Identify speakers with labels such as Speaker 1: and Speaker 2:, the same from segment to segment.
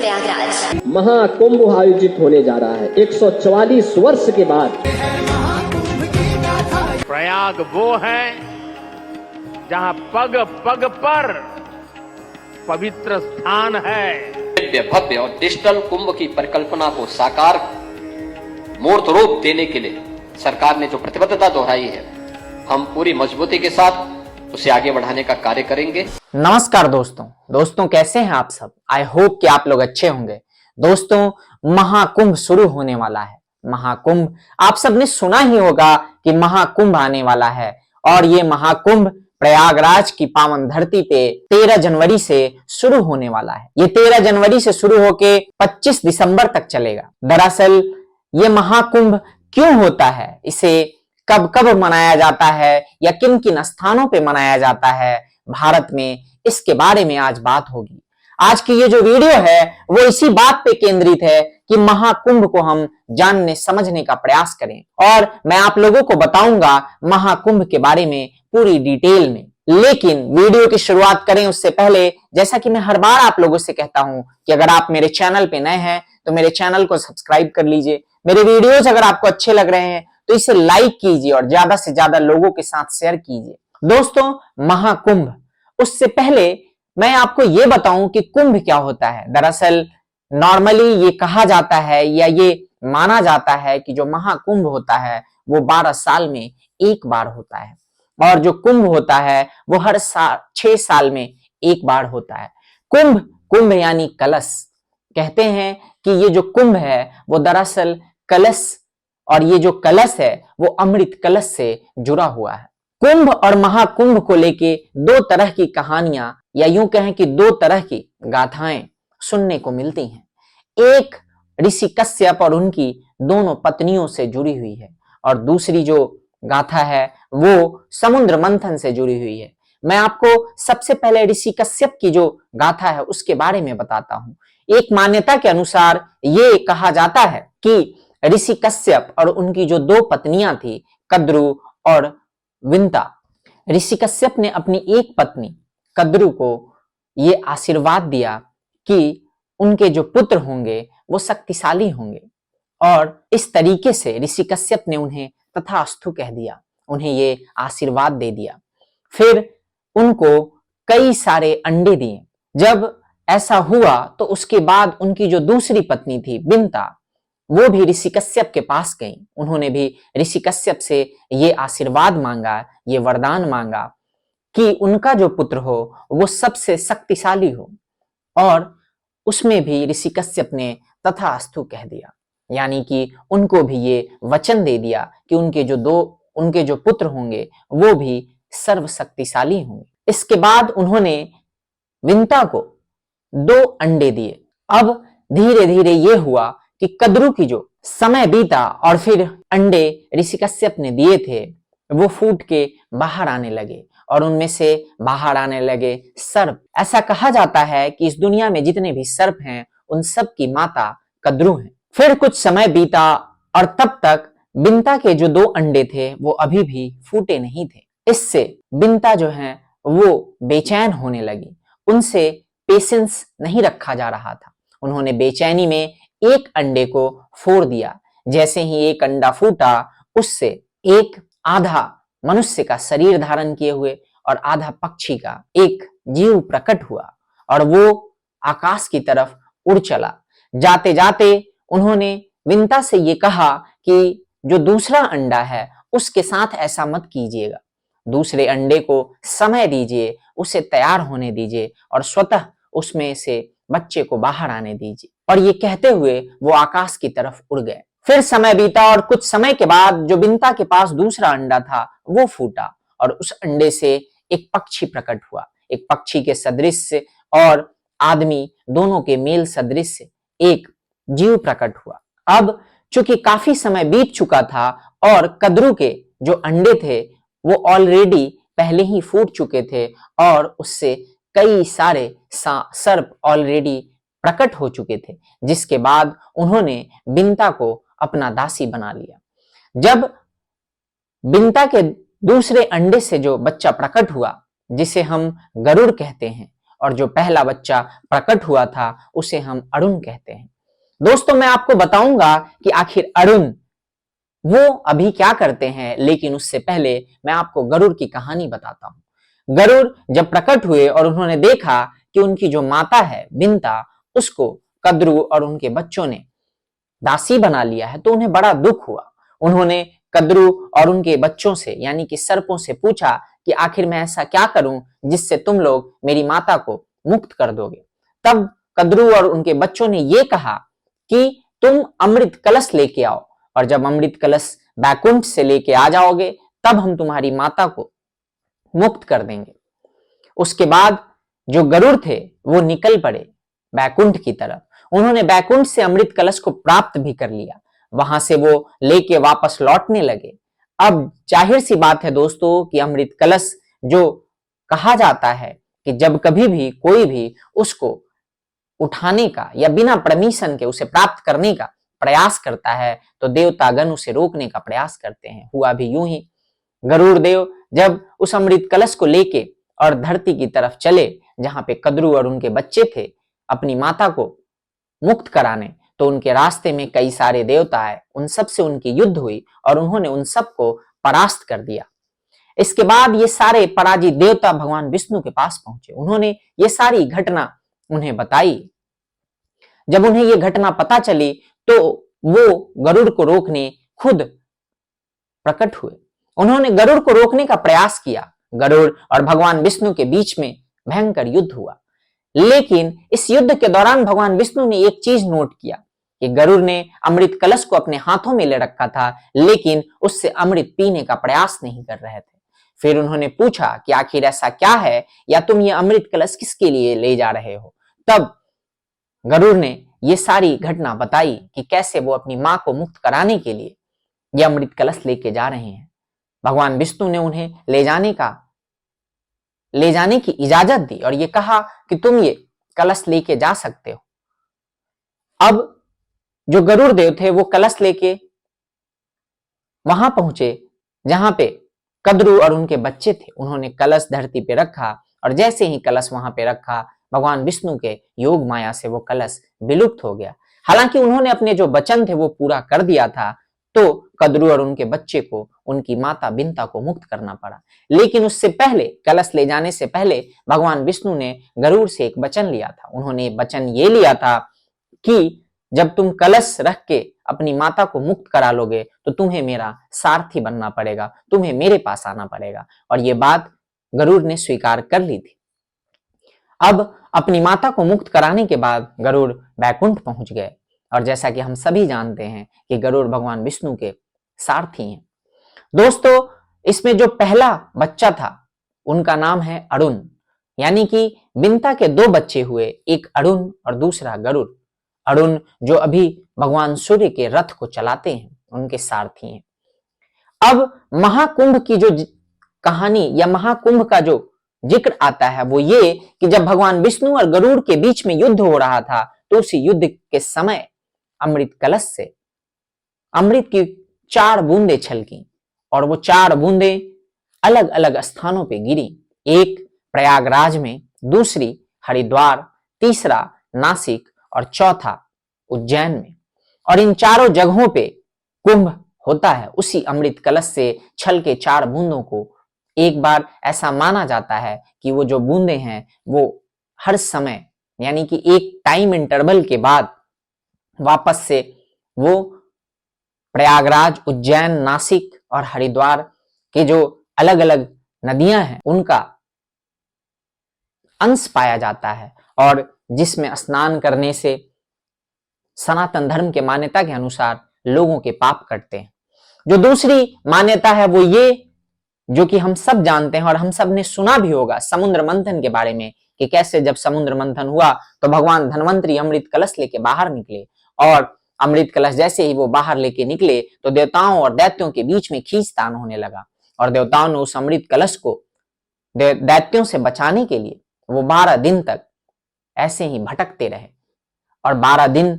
Speaker 1: प्रयागराज
Speaker 2: महाकुंभ आयोजित होने जा रहा है 144 वर्ष के बाद।
Speaker 3: प्रयाग वो है जहां पग पग पर पवित्र स्थान है।
Speaker 4: दिव्य भव्य और डिजिटल कुंभ की परिकल्पना को साकार मूर्त रूप देने के लिए सरकार ने जो प्रतिबद्धता दोहराई है, हम पूरी मजबूती के साथ उसे आगे बढ़ाने का कार्य करेंगे।
Speaker 5: नमस्कार दोस्तों कैसे हैं आप सब। आई होप कि आप लोग अच्छे होंगे। दोस्तों, महाकुंभ शुरू होने वाला है। महाकुंभ आप सबने सुना ही होगा कि महाकुंभ आने वाला है और ये महाकुंभ प्रयागराज की पावन धरती पे 13 जनवरी से शुरू होने वाला है। ये 13 जनवरी से शुरू होके 25 दिसंबर तक चलेगा। दरअसल ये महाकुंभ क्यों होता है, इसे कब कब मनाया जाता है या किन किन स्थानों पे मनाया जाता है भारत में, इसके बारे में आज बात होगी। आज की ये जो वीडियो है वो इसी बात पे केंद्रित है कि महाकुंभ को हम जानने समझने का प्रयास करें और मैं आप लोगों को बताऊंगा महाकुंभ के बारे में पूरी डिटेल में। लेकिन वीडियो की शुरुआत करें उससे पहले, जैसा कि मैं हर बार आप लोगों से कहता हूं कि अगर आप मेरे चैनल पे नए हैं तो मेरे चैनल को सब्सक्राइब कर लीजिए। मेरे वीडियोस अगर आपको अच्छे लग रहे हैं तो इसे लाइक कीजिए और ज्यादा से ज्यादा लोगों के साथ शेयर कीजिए। दोस्तों, महाकुंभ, उससे पहले मैं आपको ये बताऊं कि कुंभ क्या होता है। दरअसल नॉर्मली ये कहा जाता है या ये माना जाता है कि जो महाकुंभ होता है वो 12 साल में एक बार होता है और जो कुंभ होता है वो हर 6 साल में एक बार होता है। कुंभ यानी कलश। कहते हैं कि ये जो कुंभ है वो दरअसल कलश, और ये जो कलश है वो अमृत कलश से जुड़ा हुआ है। कुंभ और महाकुंभ को लेके दो तरह की कहानियां या यूं कहें कि दो तरह की गाथाएं सुनने को मिलती हैं। एक ऋषि कश्यप और उनकी दोनों पत्नियों से जुड़ी हुई है और दूसरी जो गाथा है वो समुद्र मंथन से जुड़ी हुई है। मैं आपको सबसे पहले ऋषि कश्यप की जो गाथा है उसके बारे में बताता हूं। एक मान्यता के अनुसार ये कहा जाता है कि ऋषि कश्यप और उनकी जो दो पत्नियां थी, कद्रु और विंता, ऋषि कश्यप ने अपनी एक पत्नी कद्रु को ये आशीर्वाद दिया कि उनके जो पुत्र होंगे वो शक्तिशाली होंगे और इस तरीके से ऋषि कश्यप ने उन्हें तथास्तु कह दिया, उन्हें ये आशीर्वाद दे दिया। फिर उनको कई सारे अंडे दिए। जब ऐसा हुआ तो उसके बाद उनकी जो दूसरी पत्नी थी विंता, वो भी ऋषि कश्यप के पास गई। उन्होंने भी ऋषि कश्यप से ये आशीर्वाद मांगा, ये वरदान मांगा कि उनका जो पुत्र हो वो सबसे शक्तिशाली हो, और उसमें भी ऋषि कश्यप ने तथास्तु कह दिया। यानी कि उनको भी ये वचन दे दिया कि उनके जो पुत्र होंगे वो भी सर्वशक्तिशाली होंगे। इसके बाद उन्होंने विंता को 2 अंडे दिए। अब धीरे धीरे ये हुआ कि कद्रु की जो समय बीता और फिर अंडे ऋषि कश्यप ने दिए थे वो फूट के बाहर आने लगे और उनमें से बाहर आने लगे सर्प। ऐसा कहा जाता है कि इस दुनिया में जितने भी सर्प हैं उन सब की माता कद्रु है। फिर कुछ समय बीता और तब तक बिंता के जो 2 अंडे थे वो अभी भी फूटे नहीं थे। इससे बिंता जो है वो बेचैन होने लगी, उनसे पेशेंस नहीं रखा जा रहा था। उन्होंने बेचैनी में एक अंडे को फोड़ दिया। जैसे ही एक अंडा फूटा उससे एक आधा मनुष्य का शरीर धारण किए हुए और आधा पक्षी का एक जीव प्रकट हुआ और वो आकाश की तरफ उड़ चला। जाते जाते उन्होंने विंता से ये कहा कि जो दूसरा अंडा है उसके साथ ऐसा मत कीजिएगा, दूसरे अंडे को समय दीजिए, उसे तैयार होने दीजिए और स्वतः उसमें से बच्चे को बाहर आने दीजिए। और ये कहते हुए वो आकाश की तरफ उड़ गए। फिर समय बीता और कुछ समय के बाद जो बिंता के पास दूसरा अंडा था वो फूटा और उस अंडे से एक पक्षी प्रकट हुआ। एक पक्षी के सदृश और आदमी दोनों के मेल सदृश एक जीव प्रकट हुआ। अब चूंकि काफी समय बीत चुका था और कद्रु के जो अंडे थे वो ऑलरेडी पहले ही फूट चुके थे और उससे कई सारे सर्प ऑलरेडी प्रकट हो चुके थे, जिसके बाद उन्होंने बिंता को अपना दासी बना लिया। जब बिंता के दूसरे अंडे से जो बच्चा प्रकट हुआ, जिसे हम गरुड़ कहते हैं, और जो पहला बच्चा प्रकट हुआ था उसे हम अरुण कहते हैं। दोस्तों मैं आपको बताऊंगा कि आखिर अरुण वो अभी क्या करते हैं, लेकिन उससे पहले मैं आपको गरुड़ की कहानी बताता हूं। गरुड़ जब प्रकट हुए और उन्होंने देखा कि उनकी जो माता है बिंता, उसको कद्रू और उनके बच्चों ने दासी बना लिया है, तो उन्हें बड़ा दुख हुआ। उन्होंने कद्रू और उनके बच्चों से यानी कि सर्पों से पूछा कि आखिर मैं ऐसा क्या करूं जिससे तुम लोग मेरी माता को मुक्त कर दोगे। तब कद्रू और उनके बच्चों ने ये कहा कि तुम अमृत कलश लेके आओ, और जब अमृत कलश बैकुंठ से लेके आ जाओगे तब हम तुम्हारी माता को मुक्त कर देंगे। उसके बाद जो गरुड़ थे वो निकल पड़े बैकुंठ की तरफ। उन्होंने बैकुंठ से अमृत कलश को प्राप्त भी कर लिया, वहां से वो लेके वापस लौटने लगे। अब जाहिर सी बात है दोस्तों कि अमृत कलश जो कहा जाता है कि जब कभी भी कोई भी उसको उठाने का या बिना परमिशन के उसे प्राप्त करने का प्रयास करता है तो देवतागण उसे रोकने का प्रयास करते हैं। हुआ भी यूं ही। गरुड़ देव जब उस अमृत कलश को लेके और धरती की तरफ चले जहां पे कद्रू और उनके बच्चे थे अपनी माता को मुक्त कराने, तो उनके रास्ते में कई सारे देवता आए, उन सब से उनकी युद्ध हुई और उन्होंने उन सबको परास्त कर दिया। इसके बाद ये सारे पराजित देवता भगवान विष्णु के पास पहुंचे। उन्होंने ये सारी घटना उन्हें बताई। जब उन्हें ये घटना पता चली तो वो गरुड़ को रोकने खुद प्रकट हुए। उन्होंने गरुड़ को रोकने का प्रयास किया। गरुड़ और भगवान विष्णु के बीच में भयंकर युद्ध हुआ, लेकिन इस युद्ध के दौरान भगवान विष्णु ने एक चीज नोट किया कि गरुड़ ने अमृत कलश को अपने हाथों में ले रखा था, लेकिन उससे अमृत पीने का प्रयास नहीं कर रहे थे। फिर उन्होंने पूछा कि आखिर ऐसा क्या है, या तुम ये अमृत कलश किसके लिए ले जा रहे हो। तब गरुड़ ने ये सारी घटना बताई कि कैसे वो अपनी मां को मुक्त कराने के लिए ये अमृत कलश लेके जा रहे हैं। भगवान विष्णु ने उन्हें ले जाने की इजाजत दी और ये कहा कि तुम ये कलश लेके जा सकते हो। अब जो गरुड़ देव थे वो कलश लेके वहां पहुंचे जहां पे कद्रू और उनके बच्चे थे। उन्होंने कलश धरती पे रखा और जैसे ही कलश वहां पे रखा, भगवान विष्णु के योग माया से वो कलश विलुप्त हो गया। हालांकि उन्होंने अपने जो वचन थे वो पूरा कर दिया था, तो कद्रू और उनके बच्चे को उनकी माता बिंता को मुक्त करना पड़ा। लेकिन उससे पहले, कलश ले जाने से पहले भगवान विष्णु ने गरुड़ से एक वचन लिया था। उन्होंने वचन ये लिया था कि जब तुम कलश रख के अपनी माता को मुक्त करा लोगे तो तुम्हें मेरा सारथी बनना पड़ेगा, तुम्हें मेरे पास आना पड़ेगा। और ये बात गरुड़ ने स्वीकार कर ली थी। अब अपनी माता को मुक्त कराने के बाद गरुड़ बैकुंठ पहुंच गए, और जैसा कि हम सभी जानते हैं कि गरुड़ भगवान विष्णु के सारथी हैं। दोस्तों इसमें जो पहला बच्चा था उनका नाम है अरुण, यानी कि बिंता के दो बच्चे हुए, एक अरुण और दूसरा गरुड़। अरुण जो अभी भगवान सूर्य के रथ को चलाते हैं, उनके सारथी हैं। अब महाकुंभ की जो कहानी या महाकुंभ का जो जिक्र आता है वो ये कि जब भगवान विष्णु और गरुड़ के बीच में युद्ध हो रहा था तो उसी युद्ध के समय अमृत कलश से अमृत की 4 बूंदें छलकी, और वो 4 बूंदें अलग अलग स्थानों पे गिरी। एक प्रयागराज में, दूसरी हरिद्वार, तीसरा नासिक और चौथा उज्जैन में। और इन चारों जगहों पे कुंभ होता है। उसी अमृत कलश से छल के 4 बूंदों को एक बार ऐसा माना जाता है कि वो जो बूंदे हैं वो हर समय यानी कि एक टाइम इंटरवल के बाद वापस से वो प्रयागराज, उज्जैन, नासिक और हरिद्वार के जो अलग अलग नदियां हैं उनका अंश पाया जाता है, और जिसमें स्नान करने से सनातन धर्म के मान्यता के अनुसार लोगों के पाप कटते हैं। जो दूसरी मान्यता है वो ये, जो कि हम सब जानते हैं और हम सब ने सुना भी होगा, समुद्र मंथन के बारे में, कि कैसे जब समुद्र मंथन हुआ तो भगवान धन्वंतरी अमृत कलश लेके बाहर निकले, और अमृत कलश जैसे ही वो बाहर लेके निकले तो देवताओं और दैत्यों के बीच में खींचतान होने लगा, और देवताओं ने उस अमृत कलश को दैत्यों से बचाने के लिए वो 12 दिन तक ऐसे ही भटकते रहे। और 12 दिन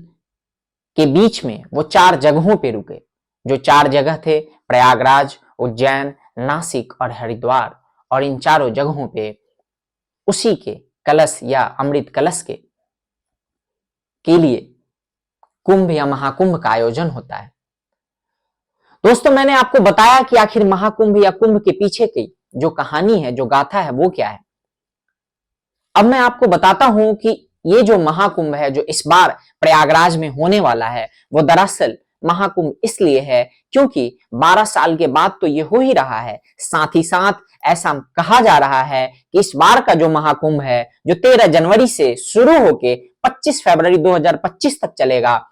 Speaker 5: के बीच में वो 4 जगहों पे रुके, जो 4 जगह थे प्रयागराज, उज्जैन, नासिक और हरिद्वार। और इन चारों जगहों पे उसी के कलश या अमृत कलश के लिए कुंभ या महाकुंभ का आयोजन होता है। दोस्तों, मैंने आपको बताया कि आखिर महाकुंभ या कुंभ के पीछे की जो कहानी है, जो गाथा है, वो क्या है। अब मैं आपको बताता हूं कि ये जो महाकुंभ है, जो इस बार प्रयागराज में होने वाला है, वो दरअसल महाकुंभ इसलिए है क्योंकि 12 साल के बाद तो ये हो ही रहा है। साथ ही साथ ऐसा कहा जा रहा है कि इस बार का जो महाकुंभ है, जो 13 जनवरी से शुरू होके 25 फरवरी 2025 तक चलेगा,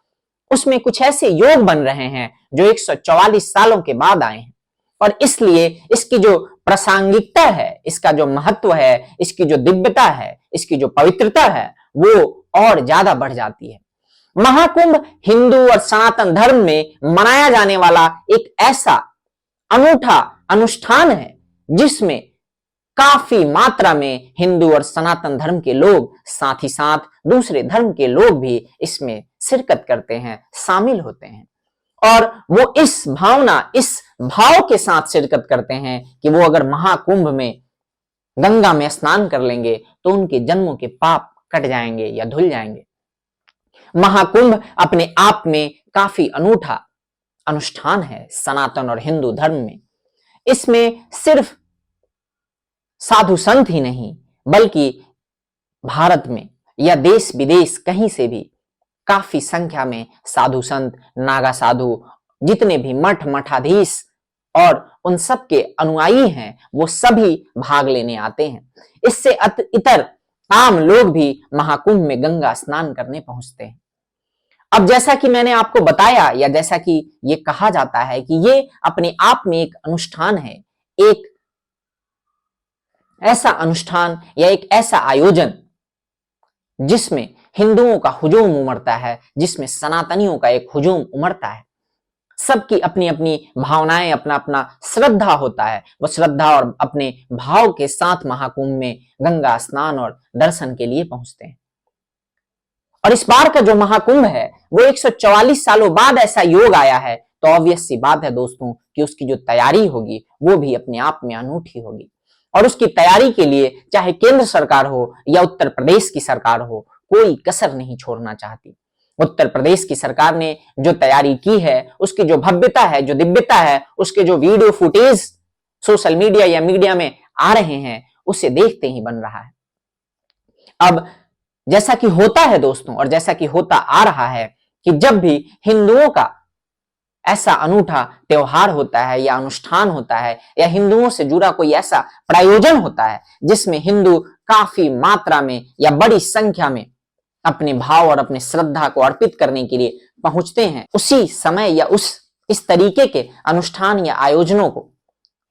Speaker 5: उसमें कुछ ऐसे योग बन रहे हैं जो 144 सालों के बाद आए हैं। और इसलिए इसकी जो प्रासंगिकता है, इसका जो महत्व है, इसकी जो दिव्यता है, इसकी जो पवित्रता है, वो और ज्यादा बढ़ जाती है। महाकुंभ हिंदू और सनातन धर्म में मनाया जाने वाला एक ऐसा अनूठा अनुष्ठान है जिसमें काफी मात्रा में हिंदू और सनातन धर्म के लोग, साथ ही साथ दूसरे धर्म के लोग भी इसमें शिरकत करते हैं, शामिल होते हैं। और वो इस भाव के साथ शिरकत करते हैं कि वो अगर महाकुंभ में गंगा में स्नान कर लेंगे तो उनके जन्मों के पाप कट जाएंगे या धुल जाएंगे। महाकुंभ अपने आप में काफी अनूठा अनुष्ठान है सनातन और हिंदू धर्म में। इसमें सिर्फ साधु संत ही नहीं, बल्कि भारत में या देश विदेश कहीं से भी काफी संख्या में साधु संत, नागा साधु, जितने भी मठ मठाधीश और उन सब के अनुयायी हैं, वो सभी भाग लेने आते हैं। इससे इतर आम लोग भी महाकुंभ में गंगा स्नान करने पहुंचते हैं। अब जैसा कि मैंने आपको बताया, या जैसा कि ये कहा जाता है कि ये अपने आप में एक अनुष्ठान है, एक ऐसा अनुष्ठान या एक ऐसा आयोजन जिसमें हिंदुओं का हुजूम उमड़ता है, जिसमें सनातनियों का एक हुजूम उमड़ता है। सबकी अपनी अपनी भावनाएं, अपना अपना श्रद्धा होता है। वो श्रद्धा और अपने भाव के साथ महाकुंभ में गंगा स्नान और दर्शन के लिए पहुंचते हैं। और इस बार का जो महाकुंभ है वो 144 सालों बाद ऐसा योग आया है, तो ऑब्वियस सी बात है दोस्तों कि उसकी जो तैयारी होगी वो भी अपने आप में अनूठी होगी। और उसकी तैयारी के लिए चाहे केंद्र सरकार हो या उत्तर प्रदेश की सरकार हो, कोई कसर नहीं छोड़ना चाहती। उत्तर प्रदेश की सरकार ने जो तैयारी की है, उसकी जो भव्यता है, जो दिव्यता है, उसके जो वीडियो फुटेज सोशल मीडिया या मीडिया में आ रहे हैं, उसे देखते ही बन रहा है। अब जैसा कि होता है दोस्तों, और जैसा कि होता आ रहा है कि जब भी हिंदुओं का ऐसा अनूठा त्योहार होता है या अनुष्ठान होता है या हिंदुओं से जुड़ा कोई ऐसा प्रायोजन होता है जिसमें हिंदू काफी मात्रा में या बड़ी संख्या में अपने भाव और अपने श्रद्धा को अर्पित करने के लिए पहुंचते हैं, उसी समय या इस तरीके के अनुष्ठान या आयोजनों को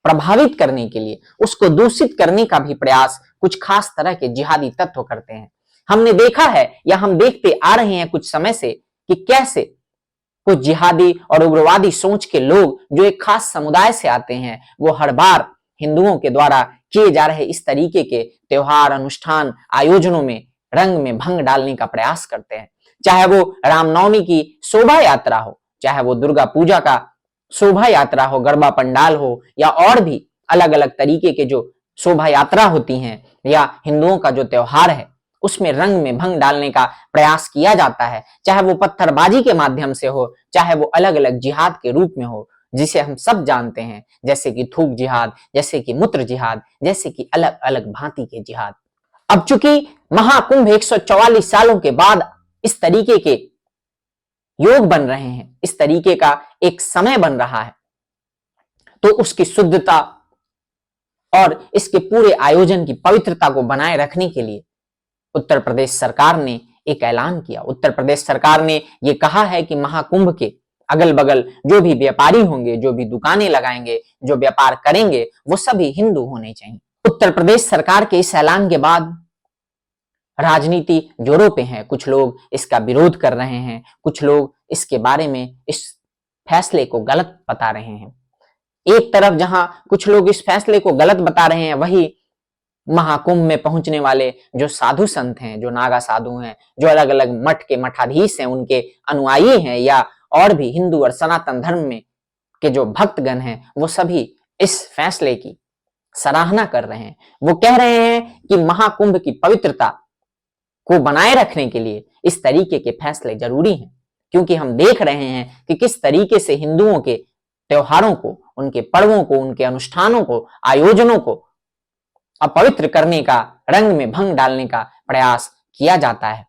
Speaker 5: प्रभावित करने के लिए, उसको दूषित करने का भी प्रयास कुछ खास तरह के जिहादी तत्व करते हैं। हमने देखा है या हम देखते आ रहे हैं कुछ समय से कि कैसे कुछ जिहादी और उग्रवादी सोच के लोग जो एक खास समुदाय से आते हैं, वो हर बार हिंदुओं के द्वारा किए जा रहे इस तरीके के त्योहार, अनुष्ठान, आयोजनों में रंग में भंग डालने का प्रयास करते हैं। चाहे वो रामनवमी की शोभा यात्रा हो, चाहे वो दुर्गा पूजा का शोभा यात्रा हो, गरबा पंडाल हो, या और भी अलग अलग तरीके के जो शोभा यात्रा होती हैं, या हिंदुओं का जो त्योहार है उसमें रंग में भंग डालने का प्रयास किया जाता है। चाहे वो पत्थरबाजी के माध्यम से हो, चाहे वो अलग अलग जिहाद के रूप में हो, जिसे हम सब जानते हैं, जैसे कि थूक जिहाद, जैसे कि मूत्र जिहाद, जैसे कि अलग अलग भांति के जिहाद। अब चूंकि महाकुंभ 144 सालों के बाद इस तरीके के योग बन रहे हैं, इस तरीके का एक समय बन रहा है, तो उसकी शुद्धता और इसके पूरे आयोजन की पवित्रता को बनाए रखने के लिए उत्तर प्रदेश सरकार ने एक ऐलान किया। उत्तर प्रदेश सरकार ने यह कहा है कि महाकुंभ के अगल बगल जो भी व्यापारी होंगे, जो भी दुकानें लगाएंगे, जो व्यापार करेंगे, वो सभी हिंदू होने चाहिए। उत्तर प्रदेश सरकार के इस ऐलान के बाद राजनीति जोरों पे है। कुछ लोग इसका विरोध कर रहे हैं, कुछ लोग इसके बारे में इस फैसले को गलत बता रहे हैं। एक तरफ जहां कुछ लोग इस फैसले को गलत बता रहे हैं, वही महाकुंभ में पहुंचने वाले जो साधु संत हैं, जो नागा साधु हैं, जो अलग अलग मठ के मठाधीश हैं, उनके अनुयायी हैं, या और भी हिंदू और सनातन धर्म में के जो भक्तगण हैं, वो सभी इस फैसले की सराहना कर रहे हैं। वो कह रहे हैं कि महाकुंभ की पवित्रता को बनाए रखने के लिए इस तरीके के फैसले जरूरी हैं, क्योंकि हम देख रहे हैं कि किस तरीके से हिंदुओं के त्योहारों को, उनके पर्वों को, उनके अनुष्ठानों को, आयोजनों को अपवित्र करने का, रंग में भंग डालने का प्रयास किया जाता है,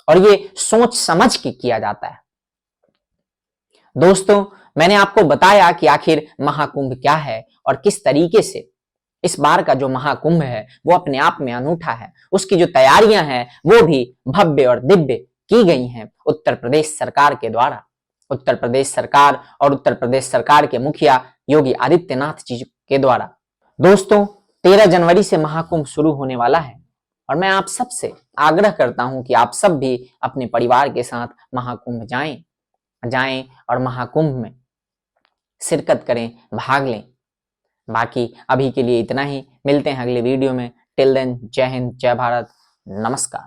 Speaker 5: और ये सोच समझ के किया जाता है। दोस्तों, मैंने आपको बताया कि आखिर महाकुंभ क्या है और किस तरीके से इस बार का जो महाकुंभ है वो अपने आप में अनूठा है। उसकी जो तैयारियां हैं वो भी भव्य और दिव्य की गई हैं उत्तर प्रदेश सरकार के द्वारा। उत्तर प्रदेश सरकार और उत्तर प्रदेश सरकार के मुखिया योगी आदित्यनाथ जी के द्वारा। दोस्तों, 13 जनवरी से महाकुंभ शुरू होने वाला है और मैं आप सबसे आग्रह करता हूं कि आप सब भी अपने परिवार के साथ महाकुंभ जाएं और महाकुंभ में शिरकत करें, भाग लें। बाकी अभी के लिए इतना ही, मिलते हैं अगले वीडियो में। टिल देन, जय हिंद, जय भारत, नमस्कार।